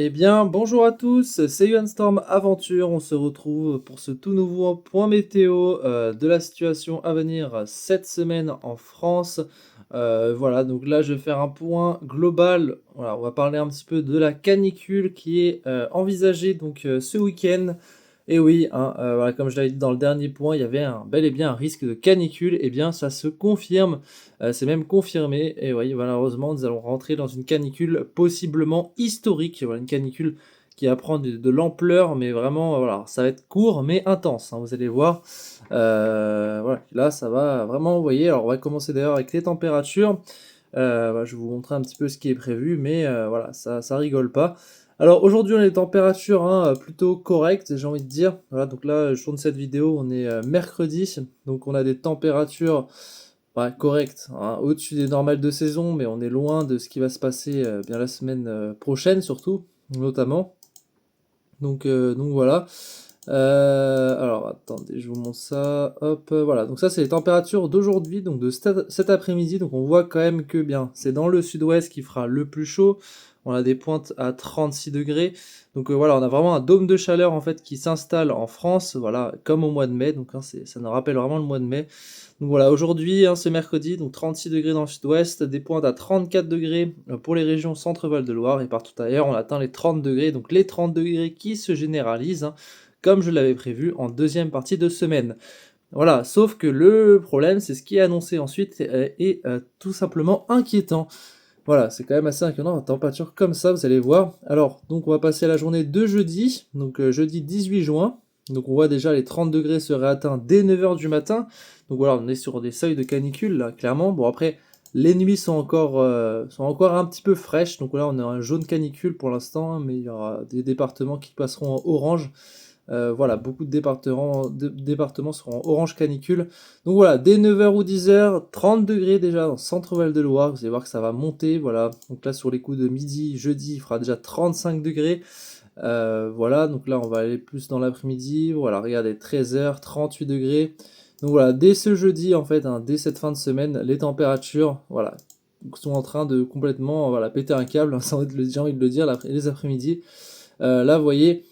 Eh bien, bonjour à tous, c'est Yuan Storm Aventure. On se retrouve pour ce tout nouveau point météo de la situation à venir cette semaine en France. Voilà, donc là, je vais faire un point global. Voilà, on va parler un petit peu de la canicule qui est envisagée donc ce week-end. Et oui, hein, voilà, comme je l'avais dit dans le dernier point, il y avait bel et bien un risque de canicule. Eh bien, ça se confirme, c'est même confirmé. Et oui, malheureusement, nous allons rentrer dans une canicule possiblement historique. Voilà, une canicule qui va prendre de l'ampleur, mais vraiment, voilà, ça va être court, mais intense, hein, vous allez voir. Voilà, là, ça va vraiment envoyer. Alors, on va commencer d'ailleurs avec les températures. Bah, je vais vous montrer un petit peu ce qui est prévu, mais voilà, ça rigole pas. Alors aujourd'hui, on a des températures hein, plutôt correctes, j'ai envie de dire. Voilà, donc là, je tourne cette vidéo, on est mercredi, donc on a des températures correctes, hein, au-dessus des normales de saison, mais on est loin de ce qui va se passer bien la semaine prochaine, surtout, notamment. Donc voilà. Alors attendez, je vous montre ça. Hop, voilà. Donc ça, c'est les températures d'aujourd'hui, donc de cet après-midi. Donc on voit quand même que bien, c'est dans le sud-ouest qui fera le plus chaud. On a des pointes à 36 degrés. Donc voilà, on a vraiment un dôme de chaleur en fait qui s'installe en France, voilà, comme au mois de mai. Donc hein, ça nous rappelle vraiment le mois de mai. Donc voilà, aujourd'hui, hein, c'est mercredi, donc 36 degrés dans le sud-ouest, des pointes à 34 degrés pour les régions Centre-Val de Loire et partout ailleurs, on atteint les 30 degrés. Donc les 30 degrés qui se généralisent, hein, comme je l'avais prévu en deuxième partie de semaine. Voilà, sauf que le problème, c'est ce qui est annoncé ensuite est tout simplement inquiétant. Voilà, c'est quand même assez inquiétant, la température comme ça, vous allez voir. Alors, donc on va passer à la journée de jeudi, donc jeudi 18 juin. Donc on voit déjà les 30 degrés seraient atteints dès 9h du matin. Donc voilà, on est sur des seuils de canicule, là, clairement. Bon après, les nuits sont encore un petit peu fraîches. Donc là, on a un jaune canicule pour l'instant, hein, mais il y aura des départements qui passeront en orange. Voilà, beaucoup de départements seront en orange canicule. Donc voilà, dès 9h ou 10h, 30 degrés déjà dans Centre-Val de Loire. Vous allez voir que ça va monter. Voilà, donc là sur les coups de midi, jeudi, il fera déjà 35 degrés. Voilà, donc là on va aller plus dans l'après-midi. Voilà, regardez, 13h, 38 degrés. Donc voilà, dès ce jeudi en fait, hein, dès cette fin de semaine, les températures, voilà, sont en train de complètement, voilà, péter un câble. J'ai envie de le dire, les après-midi. Là, vous voyez.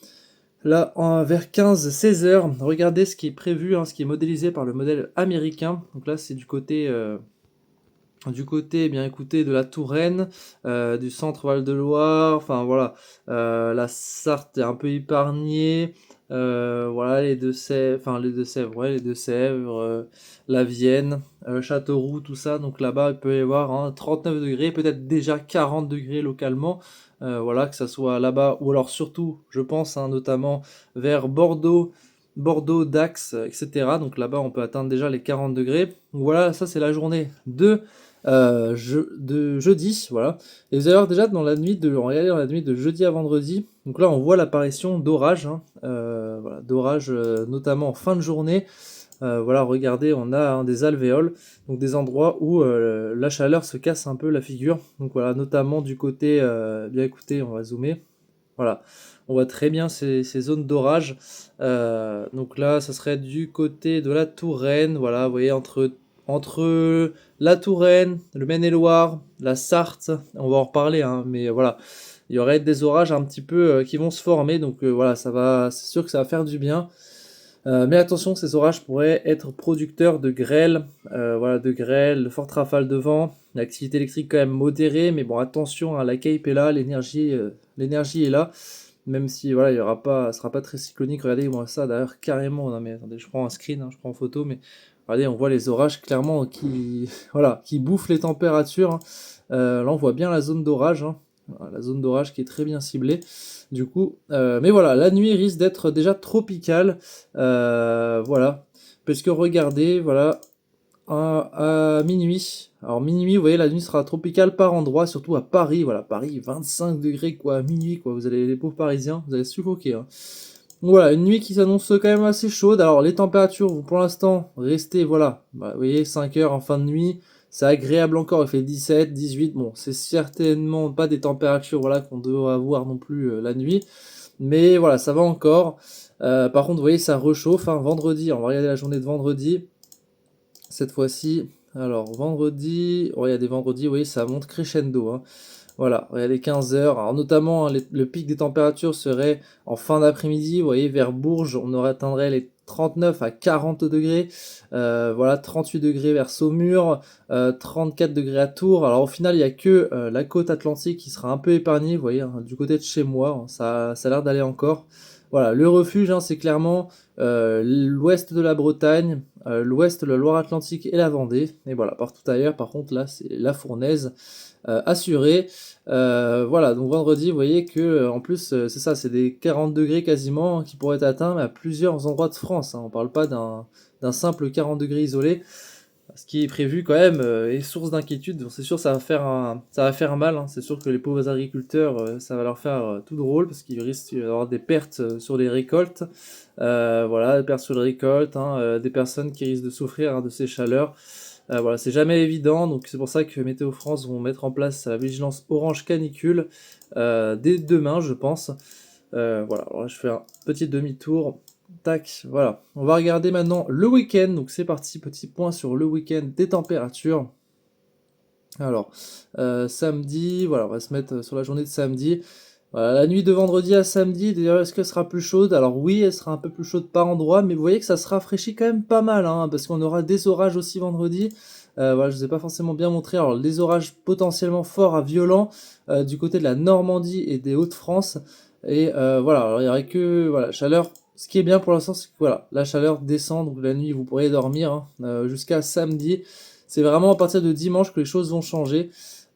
Là, vers 15-16 heures, regardez ce qui est prévu, hein, ce qui est modélisé par le modèle américain. Donc là, c'est du côté, eh bien écoutez, de la Touraine, du centre Val-de-Loire, enfin voilà, la Sarthe est un peu épargnée, voilà, les Deux-Sèvres, ouais, les Deux-Sèvres, la Vienne, Châteauroux, tout ça, donc là-bas, il peut y avoir hein, 39 degrés, peut-être déjà 40 degrés localement, voilà, que ça soit là-bas, ou alors surtout, je pense, hein, notamment vers Bordeaux, Dax, etc. Donc là-bas, on peut atteindre déjà les 40 degrés. Donc voilà, ça c'est la journée de jeudi, voilà. Et vous allez voir déjà regardez dans la nuit de jeudi à vendredi, donc là on voit l'apparition d'orages, hein, voilà, d'orages notamment en fin de journée. Voilà, regardez, on a hein, des alvéoles, donc des endroits où la chaleur se casse un peu la figure. Donc voilà, notamment du côté, bien écoutez, on va zoomer. Voilà, on voit très bien ces zones d'orage. Donc là, ça serait du côté de la Touraine. Voilà, vous voyez, entre la Touraine, le Maine-et-Loire, la Sarthe, on va en reparler, hein, mais voilà, il y aurait des orages un petit peu qui vont se former. Donc voilà, c'est sûr que ça va faire du bien. Mais attention, ces orages pourraient être producteurs de grêle, voilà, de grêle, de fortes rafales de vent, l'activité électrique quand même modérée, mais bon, attention, hein, la cape est là, l'énergie est là, même si voilà, il y aura pas, ce sera pas très cyclonique. Regardez, moi ça d'ailleurs carrément. Non mais attendez, je prends un screen, hein, je prends en photo, mais regardez, on voit les orages clairement qui, voilà, qui bouffent les températures, hein. Là, on voit bien la zone d'orage, hein. Voilà, la zone d'orage qui est très bien ciblée. Du coup, mais voilà, la nuit risque d'être déjà tropicale, voilà, parce que regardez, voilà, à minuit. Alors minuit, vous voyez, la nuit sera tropicale par endroit, surtout à Paris. Voilà, Paris, 25 degrés quoi, à minuit quoi. Vous allez les pauvres Parisiens, vous allez suffoquer, hein. Donc voilà, une nuit qui s'annonce quand même assez chaude. Alors les températures vont pour l'instant rester, voilà, bah, vous voyez, 5 heures en fin de nuit. C'est agréable encore, il fait 17, 18. Bon, c'est certainement pas des températures voilà, qu'on doit avoir non plus la nuit. Mais voilà, ça va encore. Par contre, vous voyez, ça réchauffe, hein, vendredi. On va regarder la journée de vendredi. Cette fois-ci, alors vendredi, oh, il y a des vendredis, oui, ça monte crescendo, hein. Voilà, regardez 15 heures. Alors notamment, hein, le pic des températures serait en fin d'après-midi. Vous voyez, vers Bourges, on aurait atteindrait les 39 à 40 degrés. Voilà, 38 degrés vers Saumur, 34 degrés à Tours. Alors au final, il y a que la côte atlantique qui sera un peu épargnée. Vous voyez, hein, du côté de chez moi, hein, ça a l'air d'aller encore. Voilà, le refuge, hein, c'est clairement l'ouest de la Bretagne, l'ouest de la Loire-Atlantique et la Vendée. Et voilà, partout ailleurs, par contre, là, c'est la fournaise assurée. Voilà, donc vendredi, vous voyez que en plus, c'est ça, c'est des 40 degrés quasiment qui pourraient être atteints à plusieurs endroits de France, hein. On parle pas d'un simple 40 degrés isolé. Ce qui est prévu quand même est source d'inquiétude. Donc c'est sûr ça va faire mal, hein. C'est sûr que les pauvres agriculteurs, ça va leur faire tout drôle parce qu'ils risquent d'avoir des pertes sur les récoltes. Voilà, des pertes sur les récoltes, hein, des personnes qui risquent de souffrir, hein, de ces chaleurs. Voilà, c'est jamais évident, donc c'est pour ça que Météo France vont mettre en place la vigilance orange canicule dès demain, je pense. Voilà, alors là, je fais un petit demi-tour. Tac, voilà. On va regarder maintenant le week-end. Donc c'est parti, petit point sur le week-end des températures. Alors, samedi, voilà, on va se mettre sur la journée de samedi. Voilà, la nuit de vendredi à samedi, d'ailleurs, est-ce qu'elle sera plus chaude? Alors oui, elle sera un peu plus chaude par endroit, mais vous voyez que ça se rafraîchit quand même pas mal, hein, parce qu'on aura des orages aussi vendredi. Voilà, je ne vous ai pas forcément bien montré. Alors, des orages potentiellement forts à violents du côté de la Normandie et des Hauts-de-France. Et voilà, alors il y aurait que voilà, chaleur. Ce qui est bien pour l'instant, c'est que voilà, la chaleur descend, donc la nuit vous pourrez dormir, hein, jusqu'à samedi. C'est vraiment à partir de dimanche que les choses vont changer.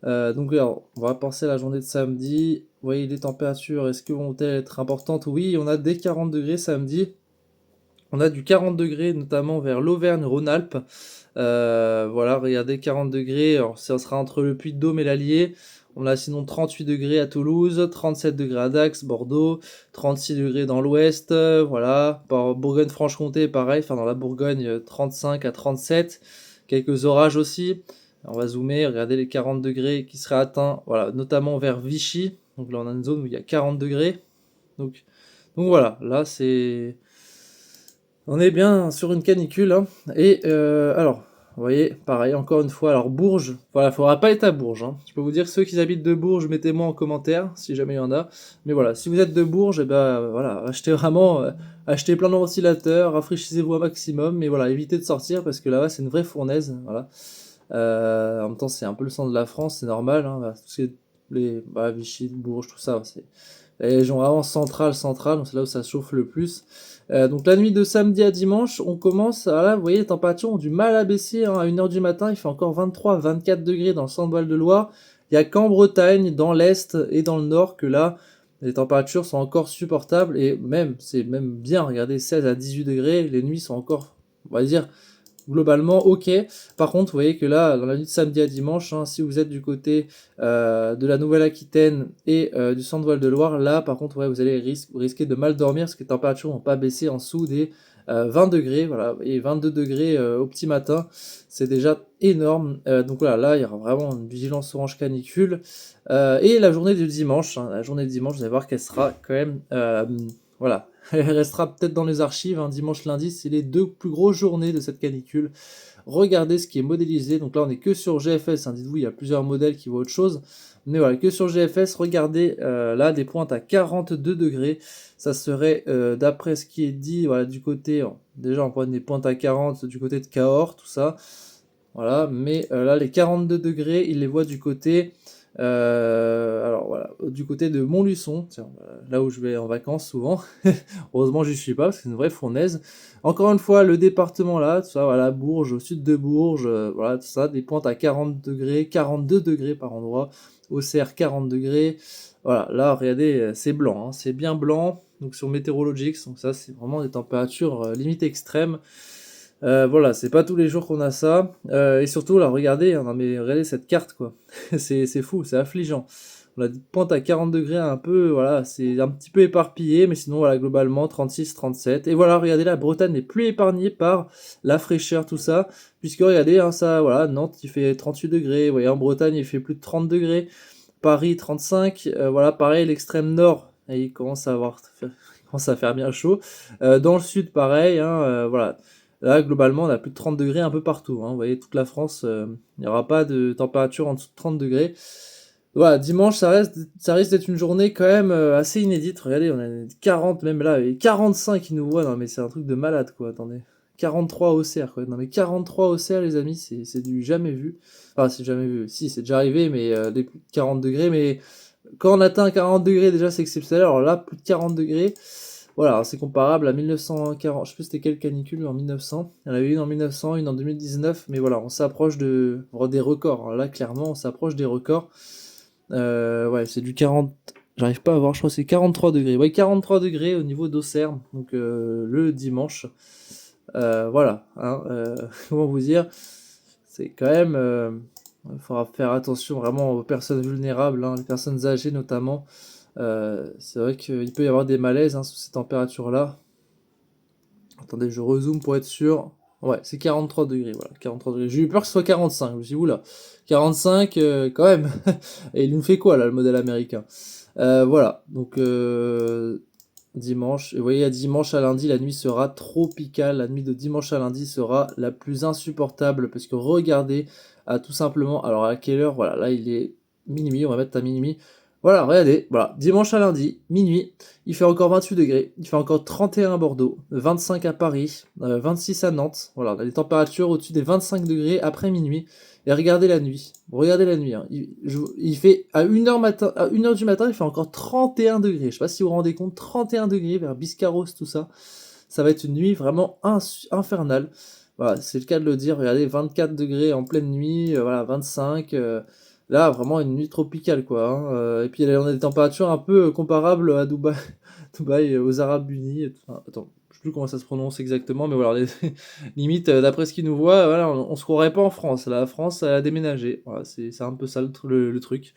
Donc alors, on va penser à la journée de samedi. Vous voyez les températures, est-ce que vont-elles être importantes? Oui, on a des 40 degrés samedi. On a du 40 degrés notamment vers l'Auvergne-Rhône-Alpes. Voilà, regardez 40 degrés, alors ça sera entre le Puy-de-Dôme et l'Allier. On a sinon 38 degrés à Toulouse, 37 degrés à Dax, Bordeaux, 36 degrés dans l'ouest, voilà. Bourgogne-Franche-Comté, pareil, enfin dans la Bourgogne, 35 à 37. Quelques orages aussi. On va zoomer, regardez les 40 degrés qui seraient atteints, voilà, notamment vers Vichy. Donc là on a une zone où il y a 40 degrés. Donc voilà, là c'est on est bien sur une canicule, hein. Et alors, vous voyez, pareil, encore une fois, alors Bourges, voilà, faudra pas être à Bourges, hein. Je peux vous dire, ceux qui habitent de Bourges, mettez-moi en commentaire, si jamais il y en a. Mais voilà, si vous êtes de Bourges, et ben voilà, achetez vraiment, achetez plein de ventilateurs, rafraîchissez-vous un maximum, mais voilà, évitez de sortir parce que là-bas c'est une vraie fournaise, voilà. En même temps, c'est un peu le centre de la France, c'est normal, hein, voilà, tout ce qui est Vichy, Bourges, tout ça, c'est les régions vraiment centrales, donc c'est là où ça chauffe le plus. Donc la nuit de samedi à dimanche, on commence, là, vous voyez, les températures ont du mal à baisser, hein, à 1 heure du matin, il fait encore 23-24 degrés dans le centre-val de Loire. Il n'y a qu'en Bretagne, dans l'Est et dans le Nord, que là, les températures sont encore supportables, et même, c'est même bien, regardez, 16 à 18 degrés, les nuits sont encore, on va dire, globalement ok. Par contre, vous voyez que là, dans la nuit de samedi à dimanche, hein, si vous êtes du côté de la Nouvelle-Aquitaine et du Centre-Val de Loire, là par contre, ouais, vous allez risquer de mal dormir parce que les températures vont pas baisser en dessous des 20 degrés, voilà, et 22 degrés au petit matin, c'est déjà énorme. Donc voilà, là il y aura vraiment une vigilance orange canicule. Et la journée du dimanche, hein, la journée du dimanche, vous allez voir qu'elle sera quand même, voilà, elle restera peut-être dans les archives, hein, dimanche, lundi, c'est les deux plus grosses journées de cette canicule. Regardez ce qui est modélisé. Donc là, on est que sur GFS, hein. Dites-vous, il y a plusieurs modèles qui voient autre chose. Mais voilà, que sur GFS, regardez là, des pointes à 42 degrés. Ça serait, d'après ce qui est dit, voilà, du côté, déjà on prend des pointes à 40 du côté de Cahors, tout ça. Voilà, mais là, les 42 degrés, il les voit du côté alors voilà, du côté de Montluçon, tiens, là où je vais en vacances souvent. Heureusement, j'y suis pas parce que c'est une vraie fournaise. Encore une fois, le département là, tout ça, voilà, Bourges, au sud de Bourges, voilà, tout ça, des pointes à 40 degrés, 42 degrés par endroit. Auxerre, 40 degrés. Voilà, là, regardez, c'est blanc, hein, c'est bien blanc. Donc sur Meteorologics, donc ça, c'est vraiment des températures limite extrêmes. Voilà, c'est pas tous les jours qu'on a ça. Et surtout, là, regardez, hein, non, mais regardez cette carte, quoi. C'est fou, c'est affligeant. On a des pointes à 40 degrés un peu, voilà, c'est un petit peu éparpillé, mais sinon, voilà, globalement, 36, 37. Et voilà, regardez, la Bretagne n'est plus épargnée par la fraîcheur, tout ça, puisque regardez, hein, ça, voilà, Nantes, il fait 38 degrés, vous voyez, en Bretagne, il fait plus de 30 degrés, Paris, 35, voilà, pareil, l'extrême nord, et il commence à avoir, il commence à faire bien chaud. Dans le sud, pareil, hein, voilà. Là, globalement, on a plus de 30 degrés un peu partout, hein. Vous voyez, toute la France, il n'y aura pas de température en dessous de 30 degrés. Voilà, dimanche, ça risque d'être une journée quand même assez inédite. Regardez, on a 40, même là, et 45 qui nous voient. Non, mais c'est un truc de malade, quoi. Attendez. 43 au cerf, quoi. Non, mais 43 au cerf, les amis, c'est du jamais vu. Enfin, c'est jamais vu. Si, c'est déjà arrivé, mais des plus de 40 degrés. Mais quand on atteint 40 degrés, déjà, c'est exceptionnel. Alors là, plus de 40 degrés. Voilà, c'est comparable à 1940. Je sais plus c'était quelle canicule en 1900. Il y en avait une en 1900, une en 2019. Mais voilà, on s'approche des records. Alors là, clairement, on s'approche des records. Ouais, c'est du 40. J'arrive pas à voir, je crois que c'est 43 degrés. Ouais, 43 degrés au niveau d'Auxerre, donc le dimanche. Voilà, hein, comment vous dire, c'est quand même. Il faudra faire attention vraiment aux personnes vulnérables, hein, les personnes âgées notamment. C'est vrai qu'il peut y avoir des malaises hein, sous ces températures-là. Attendez, je rezoome pour être sûr. Ouais, c'est 43 degrés, voilà, 43 degrés. J'ai eu peur que ce soit 45, je me suis dit, oula, 45, quand même. Et il nous fait quoi, là, le modèle américain? Voilà, donc dimanche. Et vous voyez, à dimanche à lundi, la nuit sera tropicale. La nuit de dimanche à lundi sera la plus insupportable, parce que regardez, tout simplement, alors à quelle heure? Voilà, là, il est minuit, on va mettre à minuit. Voilà, regardez, voilà, dimanche à lundi, minuit, il fait encore 28 degrés, il fait encore 31 à Bordeaux, 25 à Paris, 26 à Nantes. Voilà, on a des températures au-dessus des 25 degrés après minuit. Et regardez la nuit, hein. Il fait à 1h matin, à 1h du matin, il fait encore 31 degrés. Je sais pas si vous vous rendez compte, 31 degrés vers Biscarrosse, tout ça. Ça va être une nuit vraiment infernale. Voilà, c'est le cas de le dire. Regardez, 24 degrés en pleine nuit, voilà, 25. Là, vraiment une nuit tropicale, quoi, hein. Et puis on a des températures un peu comparables à Dubaï, Dubaï, aux Arabes Unis. Enfin, attends, je sais plus comment ça se prononce exactement, mais voilà, limite, d'après ce qu'ils nous voient, voilà, on se croirait pas en France. La France, elle a déménagé. Voilà, c'est un peu ça le truc.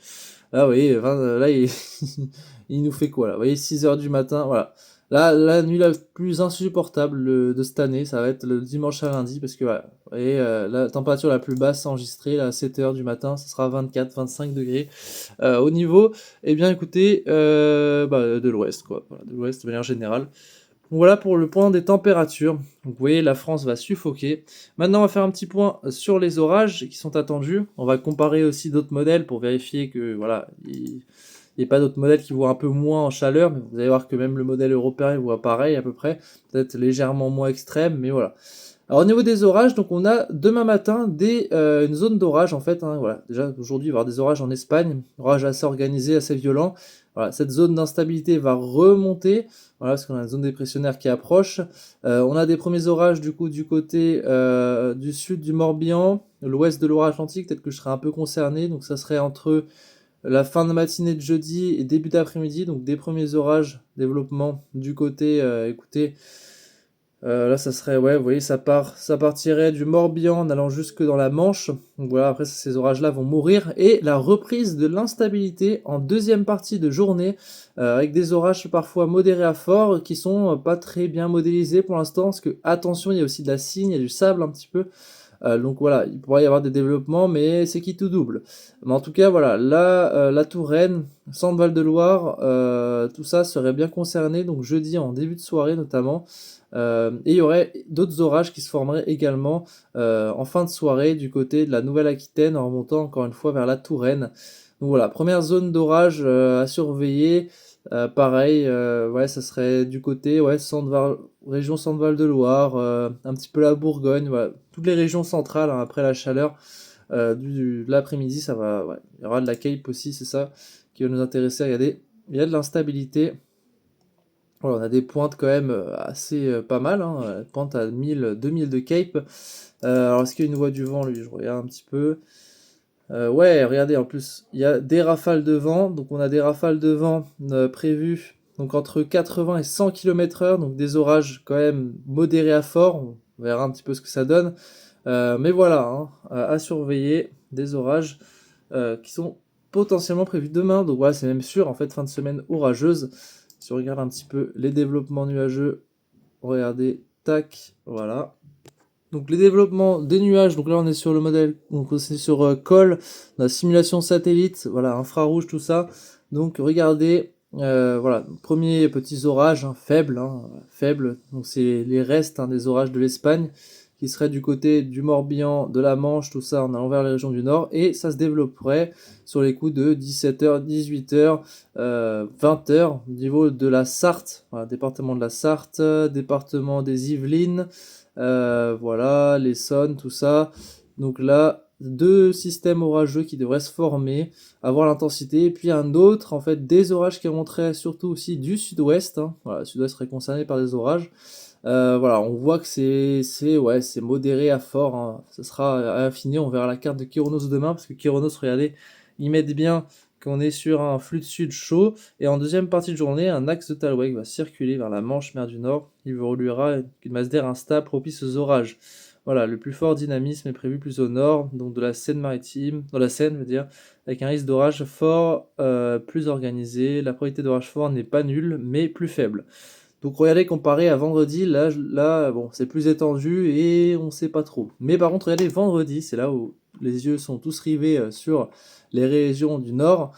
Là, vous voyez, là, il nous fait quoi là? Vous voyez, 6 heures du matin, voilà. Là, la nuit la plus insupportable de cette année, ça va être le dimanche à lundi, parce que voilà, vous voyez, la température la plus basse enregistrée, là, à 7 heures du matin, ça sera 24-25 degrés. Au niveau, eh bien écoutez, bah, de l'ouest, quoi. Voilà, de l'ouest de manière générale. Donc voilà pour le point des températures. Donc vous voyez, la France va suffoquer. Maintenant, on va faire un petit point sur les orages qui sont attendus. On va comparer aussi d'autres modèles pour vérifier que voilà, il n'y a pas d'autres modèles qui voient un peu moins en chaleur, mais vous allez voir que même le modèle européen il voit pareil à peu près, peut-être légèrement moins extrême, mais voilà. Alors au niveau des orages, donc on a demain matin une zone d'orage en fait, hein, voilà. Déjà aujourd'hui il va y avoir des orages en Espagne, orages assez organisés, assez violents. Voilà, cette zone d'instabilité va remonter, voilà, parce qu'on a une zone dépressionnaire qui approche. On a des premiers orages du coup du côté du sud du Morbihan, l'ouest de l'Atlantique, peut-être que je serai un peu concerné, donc ça serait entre la fin de matinée de jeudi et début d'après-midi, donc des premiers orages, développement du côté, écoutez, là, ça serait, ouais, vous voyez, ça partirait du Morbihan en allant jusque dans la Manche. Donc voilà, après, ces orages-là vont mourir. Et la reprise de l'instabilité en deuxième partie de journée, avec des orages parfois modérés à forts, qui sont pas très bien modélisés pour l'instant, parce que, attention, il y a aussi de la cygne, il y a du sable un petit peu. Donc voilà, il pourrait y avoir des développements, mais c'est qui tout double. Mais en tout cas, voilà, là, la Touraine, Centre-Val-de-Loire, tout ça serait bien concerné, donc jeudi en début de soirée notamment. Et il y aurait d'autres orages qui se formeraient également en fin de soirée du côté de la Nouvelle-Aquitaine en remontant encore une fois vers la Touraine. Donc voilà, première zone d'orage à surveiller. Pareil, ouais, ça serait du côté, ouais, région Centre-Val de Loire, un petit peu la Bourgogne, voilà, toutes les régions centrales hein, après la chaleur de l'après-midi, ça va, ouais, il y aura de la cape aussi, c'est ça qui va nous intéresser. Regardez, il y a de l'instabilité. Voilà, on a des pointes quand même assez pas mal, hein, pointe à 1000, 2000 de cape. Alors est-ce qu'il y a une voie du vent, lui? Je regarde un petit peu. Ouais, regardez, en plus, il y a des rafales de vent. Donc, on a des rafales de vent prévues donc entre 80 et 100 km/h. Donc, des orages quand même modérés à forts. On verra un petit peu ce que ça donne. Mais voilà, hein, à surveiller des orages qui sont potentiellement prévus demain. Donc, voilà, c'est même sûr, en fait, fin de semaine orageuse. Si on regarde un petit peu les développements nuageux, regardez, tac, voilà. Donc les développements des nuages, donc là on est sur le modèle, donc c'est sur Col, la simulation satellite, voilà, infrarouge, tout ça. Donc regardez, voilà, premiers petits orages, hein, faibles, donc c'est les restes hein, des orages de l'Espagne. qui serait du côté du Morbihan, de la Manche, tout ça, en allant vers les régions du Nord, et ça se développerait sur les coups de 17h, 18h, 20h, au niveau de la Sarthe, voilà, département de la Sarthe, département des Yvelines, voilà, l'Essonne, tout ça. Donc là, deux systèmes orageux qui devraient se former, avoir l'intensité, et puis un autre, en fait, des orages qui remonteraient surtout aussi du sud-ouest, hein. Voilà, le sud-ouest serait concerné par des orages. Voilà, on voit que ouais, c'est modéré à fort, hein. Ce sera affiné, on verra la carte de Kyronos demain, parce que Kyronos, regardez, ils mettent bien qu'on est sur un flux de sud chaud, et en deuxième partie de journée, un axe de Talweg va circuler vers la Manche, mer du Nord, il évoluera une masse d'air instable propice aux orages. Voilà, le plus fort dynamisme est prévu plus au nord, donc de la Seine maritime, dans la Seine, je veux dire, avec un risque d'orage fort plus organisé. La probabilité d'orage fort n'est pas nulle, mais plus faible. Donc regardez, comparé à vendredi, là bon, c'est plus étendu et on sait pas trop. Mais par contre, regardez, vendredi, c'est là où les yeux sont tous rivés sur les régions du nord.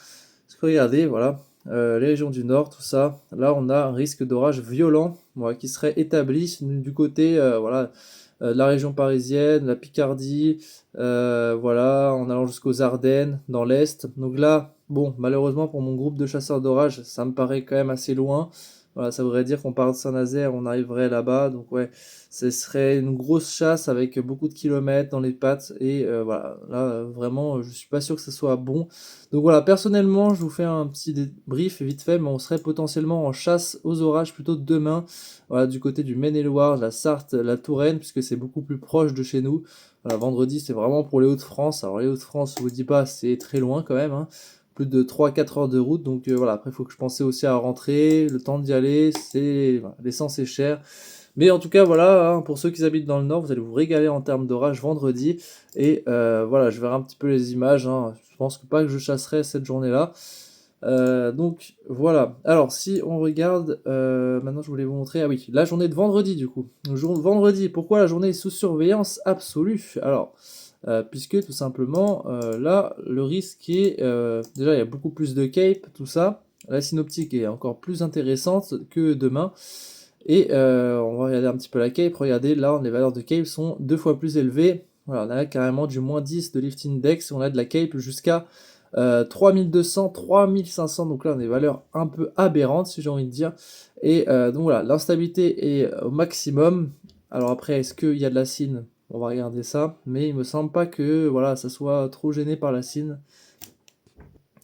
Parce que regardez, voilà, les régions du nord, tout ça, là on a un risque d'orage violent, voilà, qui serait établi du côté, voilà, de la région parisienne, la Picardie, voilà, en allant jusqu'aux Ardennes, dans l'Est. Donc là, bon, malheureusement pour mon groupe de chasseurs d'orage, ça me paraît quand même assez loin. Voilà, ça voudrait dire qu'on part de Saint-Nazaire, on arriverait là-bas. Donc ouais, ce serait une grosse chasse avec beaucoup de kilomètres dans les pattes. Et voilà, là, vraiment, je suis pas sûr que ce soit bon. Donc voilà, personnellement, je vous fais un petit débrief vite fait, mais on serait potentiellement en chasse aux orages plutôt demain. Voilà, du côté du Maine-et-Loire, la Sarthe, la Touraine, puisque c'est beaucoup plus proche de chez nous. Voilà, vendredi, c'est vraiment pour les Hauts-de-France. Alors les Hauts-de-France, je vous dis pas, c'est très loin quand même, hein. Plus de 3-4 heures de route, donc voilà, après il faut que je pense aussi à rentrer, le temps d'y aller, voilà, l'essence est chère. Mais en tout cas, voilà, hein, pour ceux qui habitent dans le nord, vous allez vous régaler en termes d'orage vendredi. Et voilà, je verrai un petit peu les images, hein. Je pense que pas que je chasserai cette journée-là. Donc voilà. Alors si on regarde, maintenant je voulais vous montrer, ah oui, la journée de vendredi du coup. Vendredi, pourquoi la journée est sous surveillance absolue? Alors, puisque tout simplement, là, le risque est, déjà il y a beaucoup plus de cape, tout ça. La synoptique est encore plus intéressante que demain. Et on va regarder un petit peu la cape. Regardez, là, les valeurs de cape sont 2 fois plus élevées. Voilà, on a carrément du -10 de lift index. On a de la cape jusqu'à 3200, 3500. Donc là, on a des valeurs un peu aberrantes, si j'ai envie de dire. Et donc voilà, l'instabilité est au maximum. Alors après, est-ce qu'il y a de la cine? On va regarder ça. Mais il me semble pas que voilà, ça soit trop gêné par la cine.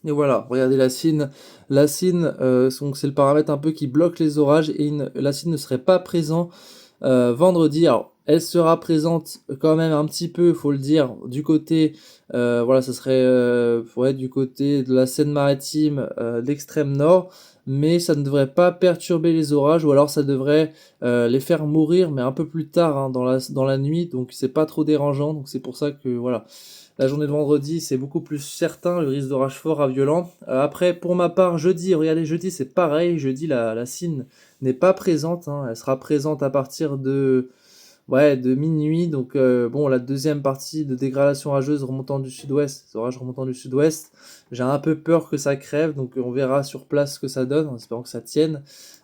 Et voilà, regardez la cine. La cine, donc c'est le paramètre un peu qui bloque les orages et la cine ne serait pas présent vendredi. Alors, elle sera présente quand même un petit peu, faut le dire, du côté, voilà, ça serait ouais, du côté de la Seine-Maritime, d'extrême nord, mais ça ne devrait pas perturber les orages, ou alors ça devrait les faire mourir, mais un peu plus tard, hein, dans la nuit, donc c'est pas trop dérangeant, donc c'est pour ça que voilà. La journée de vendredi, c'est beaucoup plus certain, le risque d'orage fort à violent. Après, pour ma part, jeudi, regardez, jeudi, c'est pareil. Jeudi, la cine n'est pas présente, hein. Elle sera présente à partir de, ouais, de minuit. Donc, bon, la deuxième partie de dégradation orageuse remontant du sud-ouest, les orages remontant du sud-ouest, j'ai un peu peur que ça crève. Donc, on verra sur place ce que ça donne, en espérant que ça tienne.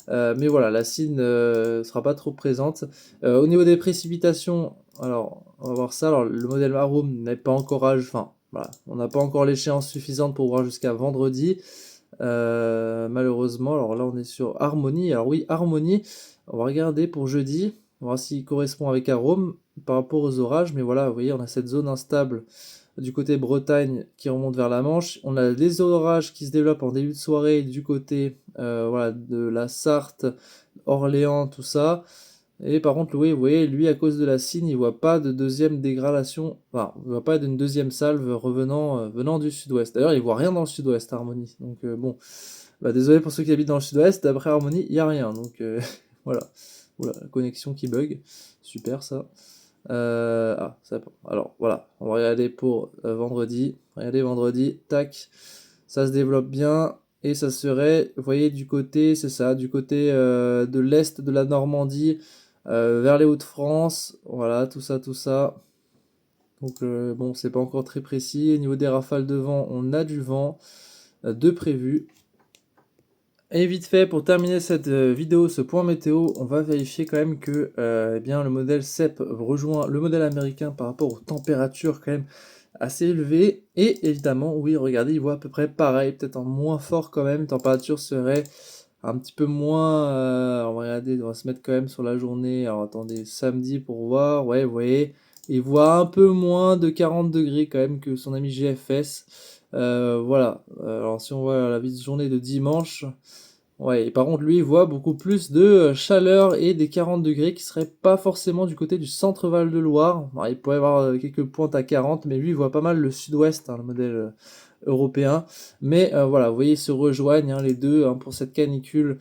Mais voilà, la cine sera pas trop présente. Au niveau des précipitations, alors on va voir ça. Alors le modèle Maroom n'est pas encore enfin voilà, on n'a pas encore l'échéance suffisante pour voir jusqu'à vendredi. Malheureusement, alors là on est sur Harmonie. Alors oui, Harmonie, on va regarder pour jeudi, on va voir s'il correspond avec Arome par rapport aux orages. Mais voilà, vous voyez, on a cette zone instable du côté Bretagne qui remonte vers la Manche. On a des orages qui se développent en début de soirée du côté voilà, de la Sarthe, Orléans, tout ça. Et par contre, oui, vous voyez, lui, à cause de la cygne, il voit pas de deuxième dégradation, enfin, il voit pas d'une deuxième salve venant du sud-ouest. D'ailleurs, il voit rien dans le sud-ouest, Harmonie. Donc bon, bah, désolé pour ceux qui habitent dans le sud-ouest, d'après Harmonie, il y a rien. Donc voilà. Oula, la connexion qui bug. Super ça. Alors voilà, on va regarder pour vendredi. Regardez vendredi, tac, ça se développe bien et ça serait, vous voyez, du côté, c'est ça, du côté de l'est de la Normandie vers les Hauts-de-France. Voilà, tout ça, tout ça. Donc bon, c'est pas encore très précis. Au niveau des rafales de vent, on a du vent de prévu. Et vite fait, pour terminer cette vidéo, ce point météo, on va vérifier quand même que eh bien, le modèle CEP rejoint le modèle américain par rapport aux températures quand même assez élevées. Et évidemment, oui, regardez, il voit à peu près pareil, peut-être en moins fort quand même. Température serait un petit peu moins. On va regarder, on va se mettre quand même sur la journée. Alors attendez, samedi pour voir. Ouais, vous voyez, il voit un peu moins de 40 degrés quand même que son ami GFS. Voilà. Alors si on voit la journée de dimanche. Ouais, et par contre, lui, il voit beaucoup plus de chaleur et des 40 degrés qui seraient pas forcément du côté du centre-Val de Loire. Alors, il pourrait y avoir quelques pointes à 40, mais lui, il voit pas mal le sud-ouest, hein, le modèle européen. Mais voilà, vous voyez, ils se rejoignent hein, les deux hein, pour cette canicule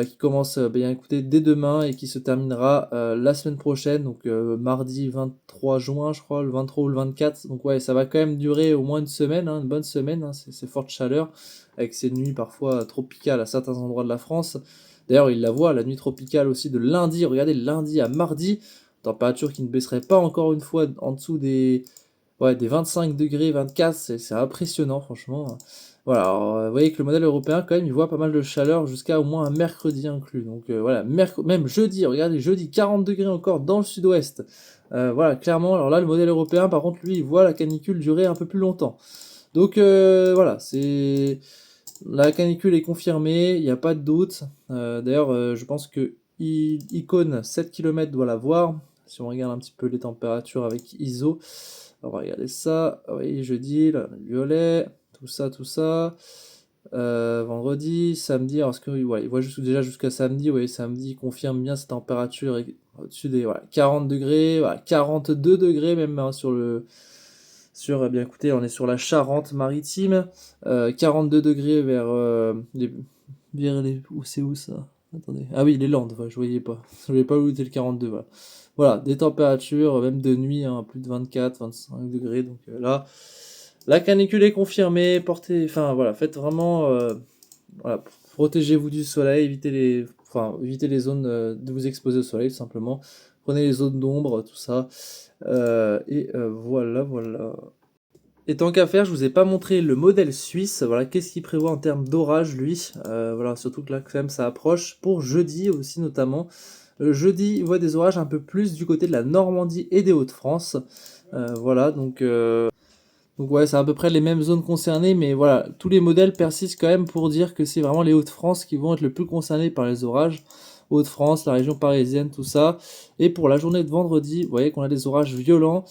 qui commence bien écoutez, dès demain et qui se terminera la semaine prochaine, donc mardi 23 juin, je crois, le 23 ou le 24. Donc ouais, ça va quand même durer au moins une semaine, hein, une bonne semaine, hein, ces fortes chaleurs avec ces nuits parfois tropicales à certains endroits de la France. D'ailleurs, il la voit, la nuit tropicale aussi de lundi, regardez, lundi à mardi, température qui ne baisserait pas encore une fois en dessous des 25 degrés, 24, c'est impressionnant franchement. Voilà, alors, vous voyez que le modèle européen quand même, il voit pas mal de chaleur jusqu'à au moins un mercredi inclus. Donc voilà, même jeudi, regardez, jeudi 40 degrés encore dans le sud-ouest. Voilà, clairement, alors là le modèle européen par contre lui, il voit la canicule durer un peu plus longtemps. Donc voilà, c'est la canicule est confirmée, il n'y a pas de doute. D'ailleurs, je pense que Icône 7 km doit la voir. Si on regarde un petit peu les températures avec ISO, on va regarder ça. Oui, jeudi, là, le violet, tout ça, tout ça. Vendredi, samedi, alors il voit déjà jusqu'à samedi, oui, samedi il confirme bien ces températures au-dessus des 40 degrés, 42 degrés même hein, eh bien écoutez, on est sur la Charente-Maritime, 42 degrés où c'est où ça? Attendez. Ah oui, les Landes, ouais, je voyais pas où était le 42, voilà. Voilà, des températures, même de nuit, hein, plus de 24, 25 degrés, donc là, la canicule est confirmée, enfin voilà, faites vraiment, voilà, protégez-vous du soleil, évitez les zones de vous exposer au soleil, tout simplement. Prenez les zones d'ombre, tout ça. Voilà, voilà. Et tant qu'à faire, je vous ai pas montré le modèle suisse. Voilà, qu'est-ce qu'il prévoit en termes d'orage, lui. Voilà, surtout que là, quand même, ça approche. Pour jeudi aussi, notamment. Jeudi, il voit des orages un peu plus du côté de la Normandie et des Hauts-de-France. Voilà, donc ouais, c'est à peu près les mêmes zones concernées, mais voilà, tous les modèles persistent quand même pour dire que c'est vraiment les Hauts-de-France qui vont être le plus concernés par les orages. Hauts-de-France, la région parisienne, tout ça. Et pour la journée de vendredi, vous voyez qu'on a des orages violents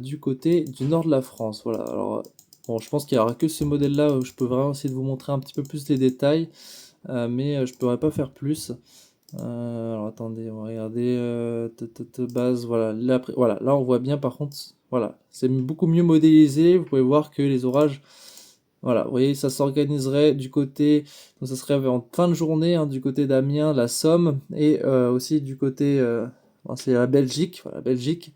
du côté du nord de la France. Voilà, alors bon, je pense qu'il n'y aura que ce modèle-là où je peux vraiment essayer de vous montrer un petit peu plus les détails, mais je ne pourrais pas faire plus. Alors attendez, on va regarder base, voilà. Voilà, là on voit bien par contre, voilà, c'est beaucoup mieux modélisé. Vous pouvez voir que les orages, voilà, vous voyez, ça s'organiserait du côté, donc ça serait en fin de journée, hein, du côté d'Amiens, la Somme, et aussi du côté, c'est la Belgique, voilà, Belgique.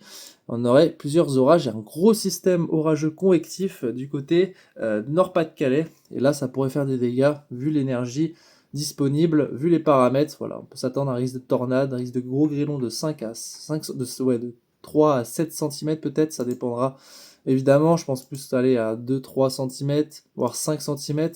On aurait plusieurs orages et un gros système orageux convectif du côté Nord-Pas-de-Calais. Et là, ça pourrait faire des dégâts vu l'énergie disponible, vu les paramètres. Voilà, on peut s'attendre à un risque de tornade, un risque de gros grêlons de 5 à 5, de 3 à 7 cm peut-être, ça dépendra. Évidemment, je pense plus aller à 2-3 cm, voire 5 cm,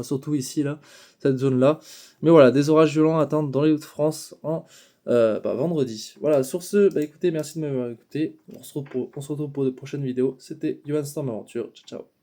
surtout ici, là, cette zone-là. Mais voilà, des orages violents à attendre dans les Hauts-de-France en vendredi. Voilà, sur ce, écoutez, merci de m'avoir écouté. On se retrouve pour de prochaines vidéos. C'était Johan Storm Aventure. Ciao, ciao.